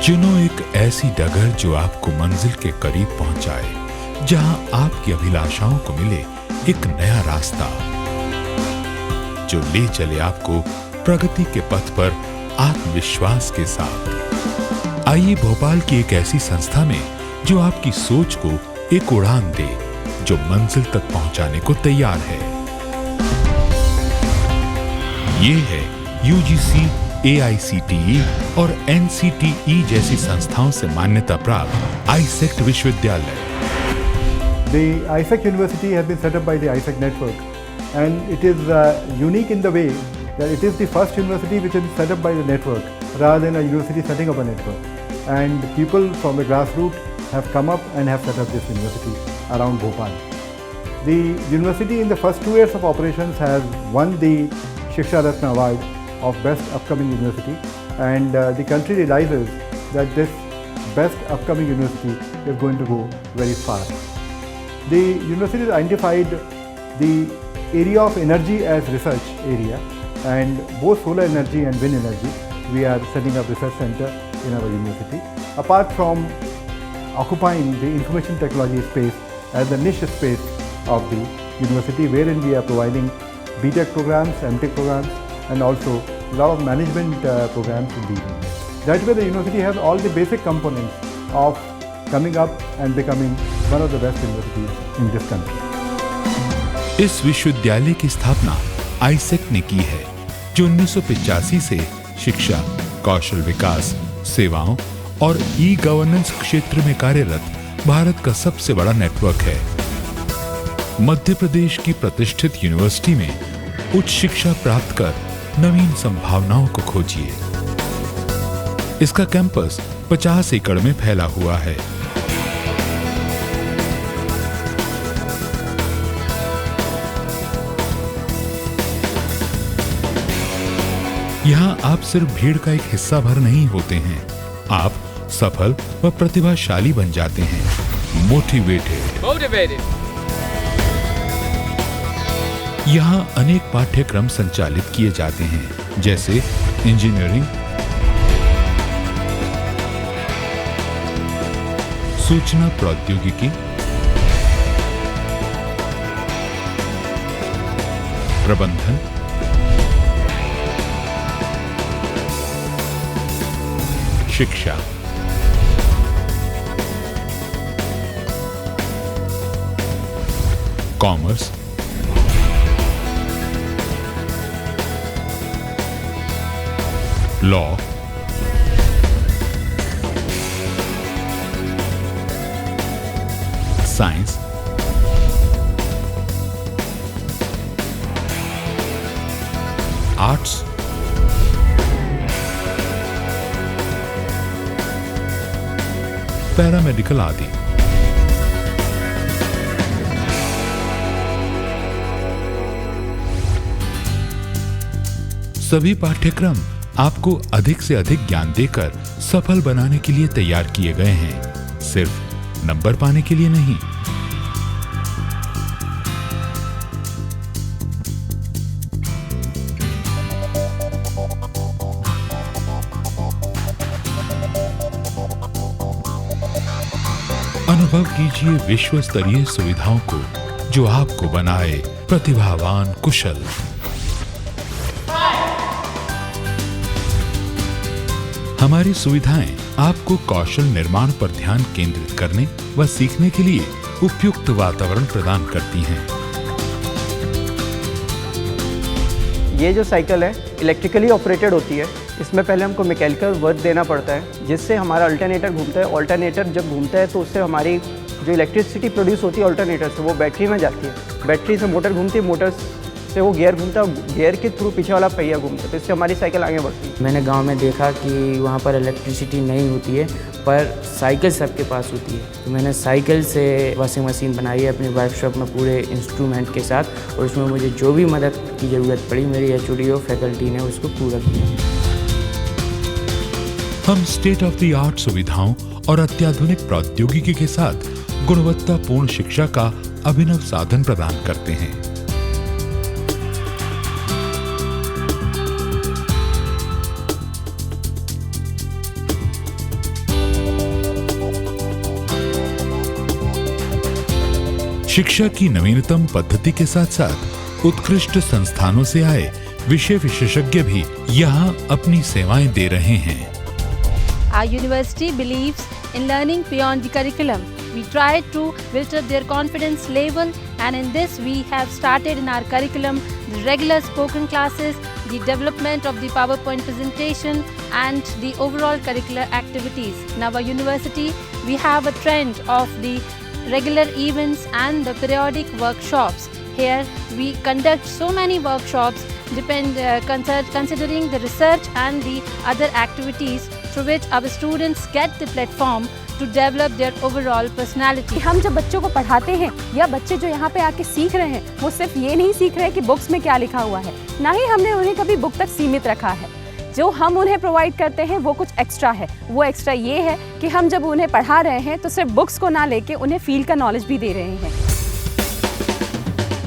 चुनो एक ऐसी डगर जो आपको मंजिल के करीब पहुंचाए, जहां आपकी अभिलाषाओं को मिले एक नया रास्ता, जो ले चले आपको प्रगति के पथ पर आत्मविश्वास के साथ। आइए भोपाल की एक ऐसी संस्था में जो आपकी सोच को एक उड़ान दे, जो मंजिल तक पहुंचाने को तैयार है। ये है यूजीसी, AICTE और NCTE जैसी संस्थाओं से मान्यता प्राप्त आईसेक्ट विश्वविद्यालय। The ISEC University has been set up by the ISEC network, and it is unique in the way that it is the first university which is set up by the network rather than a university setting up a network. And people from the grassroots have come up and have set up this university around Bhopal. The university in the first 2 years of operations has won the Shiksha Ratna Award of Best Upcoming University, and the country realizes that this Best Upcoming University is going to go very far. The university has identified the area of energy as research area, and both solar energy and wind energy, we are setting up research center in our university. Apart from occupying the information technology space as the niche space of the university, wherein we are providing BTech programs, MTech programs, and also a lot of management programs in the university. That way the university has all the basic components of coming up and becoming one of the best universities in this country. इस विश्वविद्यालय की स्थापना AISECT ने की है, जो 1985 से शिक्षा, कौशल विकास, सेवाओं और ई-गवर्नेंस क्षेत्र में कार्यरत भारत का सबसे बड़ा नेटवर्क है। मध्य प्रदेश की प्रतिष्ठित यूनिवर्सिटी में उच्च शिक्षा प्राप्त कर नवीन संभावनाओं को खोजिए। इसका कैंपस 50 एकड़ में फैला हुआ है। यहाँ आप सिर्फ भीड़ का एक हिस्सा भर नहीं होते हैं, आप सफल व प्रतिभाशाली बन जाते हैं। मोटिवेटेड। यहाँ अनेक पाठ्यक्रम संचालित किए जाते हैं, जैसे इंजीनियरिंग, सूचना प्रौद्योगिकी, प्रबंधन, शिक्षा, commerce, law, science, arts, paramedical आदि। सभी पाठ्यक्रम आपको अधिक से अधिक ज्ञान देकर सफल बनाने के लिए तैयार किए गए हैं, सिर्फ नंबर पाने के लिए नहीं। अनुभव कीजिए विश्व स्तरीय सुविधाओं को, जो आपको बनाए प्रतिभावान, कुशल। हमारी सुविधाएं आपको कौशल निर्माण पर ध्यान केंद्रित करने व सीखने के लिए उपयुक्त वातावरण प्रदान करती हैं। ये जो साइकिल है इलेक्ट्रिकली ऑपरेटेड होती है। इसमें पहले हमको मैकेनिकल वर्क देना पड़ता है, जिससे हमारा अल्टरनेटर घूमता है। अल्टरनेटर जब घूमता है तो उससे हमारी जो इलेक्ट्रिसिटी प्रोड्यूस होती है अल्टरनेटर से, वो बैटरी में जाती है। बैटरी से मोटर घूमती है, मोटर से वो गियर घूमता है, गियर के थ्रू पीछे वाला पहिया घूमता है, तो इससे हमारी साइकिल आगे बढ़ती है। मैंने गांव में देखा कि वहाँ पर इलेक्ट्रिसिटी नहीं होती है, पर साइकिल सबके पास होती है। तो मैंने साइकिल से वॉशिंग मशीन बनाई है अपनी वर्कशॉप में पूरे इंस्ट्रूमेंट के साथ, और उसमें मुझे जो भी मदद की ज़रूरत पड़ी मेरी HOD और फैकल्टी ने उसको पूरा किया। हम स्टेट ऑफ द आर्ट सुविधाओं और अत्याधुनिक प्रौद्योगिकी के साथ गुणवत्तापूर्ण शिक्षा का अभिनव साधन प्रदान करते हैं। शिक्षा की नवीनतम पद्धति के साथ साथ उत्कृष्ट संस्थानों से आए विषय विशेषज्ञ भी यहाँ अपनी सेवाएं दे रहे हैं। Our university believes in learning beyond the curriculum. We try to build up their confidence level, and in this we have started in our curriculum the regular spoken classes, the development of the PowerPoint presentation and the overall curricular activities. In our university we have a trend of the regular events and the periodic workshops. Here we conduct so many workshops considering the research and the other activities through which our students get the platform to develop their overall personality. हम जब बच्चों को पढ़ाते हैं या बच्चे जो यहाँ पे आके सीख रहे हैं वो सिर्फ ये नहीं सीख रहे हैं कि बुक्स में क्या लिखा हुआ है, ना ही हमने उन्हें कभी बुक तक सीमित रखा है। जो हम उन्हें प्रोवाइड करते हैं वो कुछ एक्स्ट्रा है। वो एक्स्ट्रा ये है कि हम जब उन्हें पढ़ा रहे हैं तो सिर्फ बुक्स को ना लेके उन्हें फील्ड का नॉलेज भी दे रहे हैं।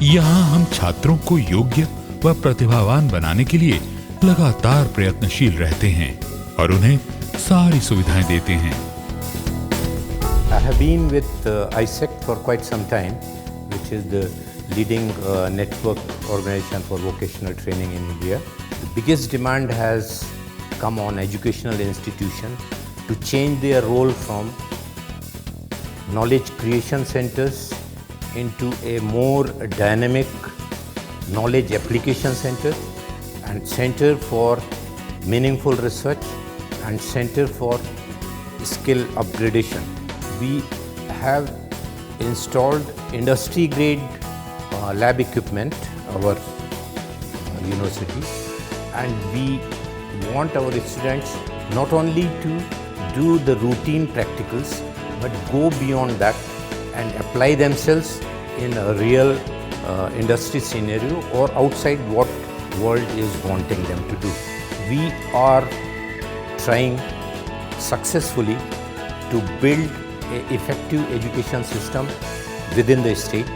यहाँ हम छात्रों को योग्य व प्रतिभावान बनाने के लिए लगातार प्रयत्नशील रहते हैं और उन्हें सारी सुविधाएं देते हैं। I have been with ISEC for quite some time, which is the leading network organization for vocational training in India. The biggest demand has come on educational institutions to change their role from knowledge creation centers into a more dynamic knowledge application center and center for meaningful research and center for skill upgradation. We have installed industry grade lab equipment our university, and we want our students not only to do the routine practicals but go beyond that and apply themselves in a real industry scenario or outside what world is wanting them to do. We are trying successfully to build an effective education system within the state,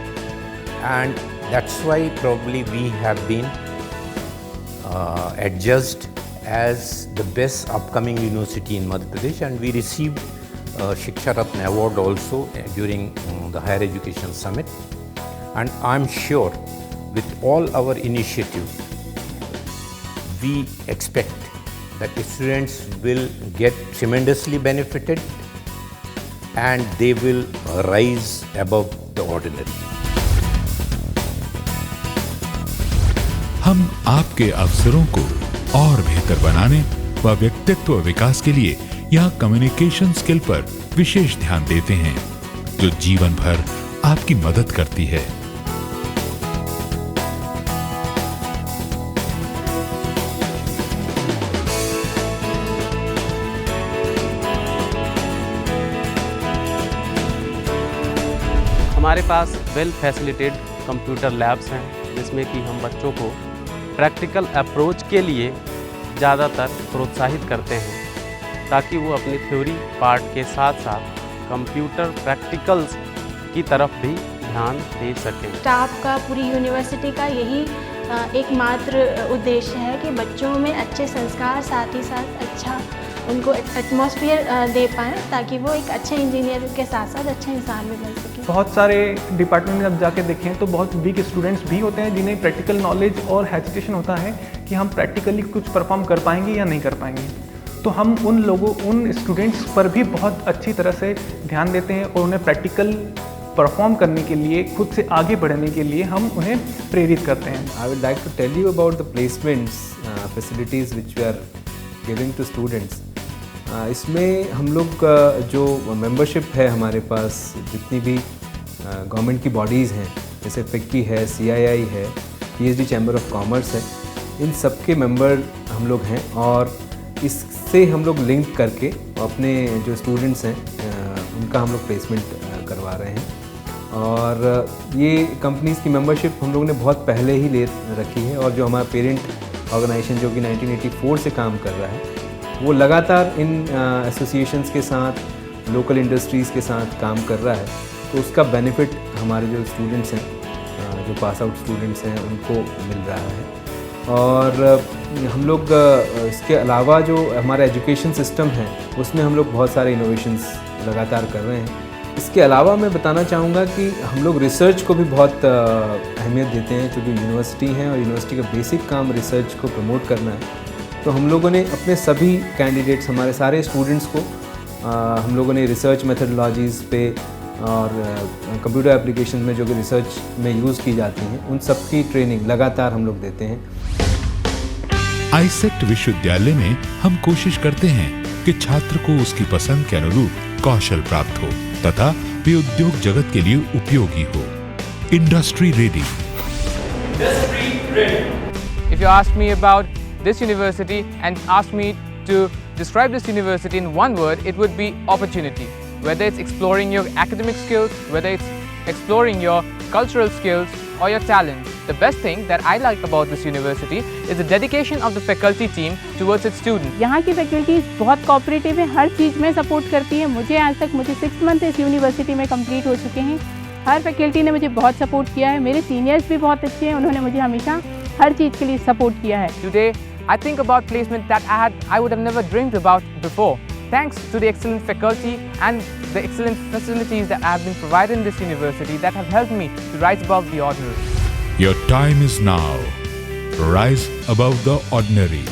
and that's why probably we have been adjudged as the best upcoming university in Madhya Pradesh, and we received Shiksha Ratna award also during the Higher Education Summit. And I'm sure with all our initiatives, we expect that the students will get tremendously benefited and they will rise above the ordinary. हम आपके अवसरों को और बेहतर बनाने व व्यक्तित्व विकास के लिए यहाँ कम्युनिकेशन स्किल पर विशेष ध्यान देते हैं, जो जीवन भर आपकी मदद करती है। हमारे पास वेल फैसिलिटेड कंप्यूटर लैब्स हैं, जिसमें कि हम बच्चों को प्रैक्टिकल अप्रोच के लिए ज़्यादातर प्रोत्साहित करते हैं, ताकि वो अपनी थ्योरी पार्ट के साथ साथ कंप्यूटर प्रैक्टिकल्स की तरफ भी ध्यान दे सकें। स्टाफ का पूरी यूनिवर्सिटी का यही एकमात्र उद्देश्य है कि बच्चों में अच्छे संस्कार, साथ ही साथ अच्छा उनको एटमॉस्फेयर दे पाएँ, ताकि वो एक अच्छे इंजीनियर के साथ साथ अच्छे इंसान भी बन सकें। बहुत सारे डिपार्टमेंट में अब जाके देखें तो बहुत वीक स्टूडेंट्स भी होते हैं, जिन्हें प्रैक्टिकल नॉलेज और हेजिटेशन होता है कि हम प्रैक्टिकली कुछ परफॉर्म कर पाएंगे या नहीं कर पाएंगे। तो हम उन स्टूडेंट्स पर भी बहुत अच्छी तरह से ध्यान देते हैं और उन्हें प्रैक्टिकल परफॉर्म करने के लिए, खुद से आगे बढ़ने के लिए हम उन्हें प्रेरित करते हैं। I would like to tell you about the placements facilities which we are giving to students. इसमें हम लोग जो मेंबरशिप है हमारे पास, जितनी भी गवर्नमेंट की बॉडीज़ हैं, जैसे फिक्की है, CII है, PhD चैम्बर ऑफ कॉमर्स है, इन सब के मेंबर हम लोग हैं और इससे हम लोग लिंक करके अपने जो स्टूडेंट्स हैं उनका हम लोग प्लेसमेंट करवा रहे हैं। और ये कंपनीज़ की मेंबरशिप हम लोगों ने बहुत पहले ही ले रखी है, और जो हमारा पेरेंट ऑर्गेनाइजेशन जो कि 1984 से काम कर रहा है, वो लगातार इन एसोसिएशंस के साथ, लोकल इंडस्ट्रीज़ के साथ काम कर रहा है। तो उसका बेनिफिट हमारे जो स्टूडेंट्स हैं, जो पास आउट स्टूडेंट्स हैं, उनको मिल रहा है। और हम लोग इसके अलावा जो हमारा एजुकेशन सिस्टम है, उसमें हम लोग बहुत सारे इनोवेशंस लगातार कर रहे हैं। इसके अलावा मैं बताना चाहूँगा कि हम लोग रिसर्च को भी बहुत अहमियत देते हैं, क्योंकि यूनिवर्सिटी है और यूनिवर्सिटी का बेसिक काम रिसर्च को प्रमोट करना है। तो हम लोगों ने अपने सभी कैंडिडेट्स, हमारे सारे स्टूडेंट्स को हम लोगों ने रिसर्च मेथडोलॉजीज़ पे और कंप्यूटर एप्लीकेशन में जो कि रिसर्च में यूज़ की जाती हैं, उन सब की ट्रेनिंग लगातार हम लोग देते हैं। आईसेक्ट विश्वविद्यालय में हम कोशिश करते हैं कि छात्र को उसकी पसंद के अनुरूप कौशल प्राप्त हो तथा वे उद्योग जगत के लिए उपयोगी हो। Industry ready. If you ask me about this university and ask me to describe this university in one word, it would be opportunity. Whether it's exploring your academic skills, whether it's exploring your cultural skills or your talent, the best thing that I like about this university is the dedication of the faculty team towards its students. यहाँ की faculties बहुत cooperative है, हर चीज़ में support करती है। मुझे आज तक 6 मंथ इस यूनिवर्सिटी में कंप्लीट हो चुके हैं। हर फैकल्टी ने मुझे बहुत सपोर्ट किया है। मेरे सीनियर्स भी बहुत अच्छे हैं, उन्होंने मुझे हमेशा हर चीज़ के लिए सपोर्ट किया है। Today, I think about placement that I would have never dreamed about before. Thanks to the excellent faculty and the excellent facilities that have been provided in this university that have helped me to rise above the ordinary. Your time is now. Rise above the ordinary.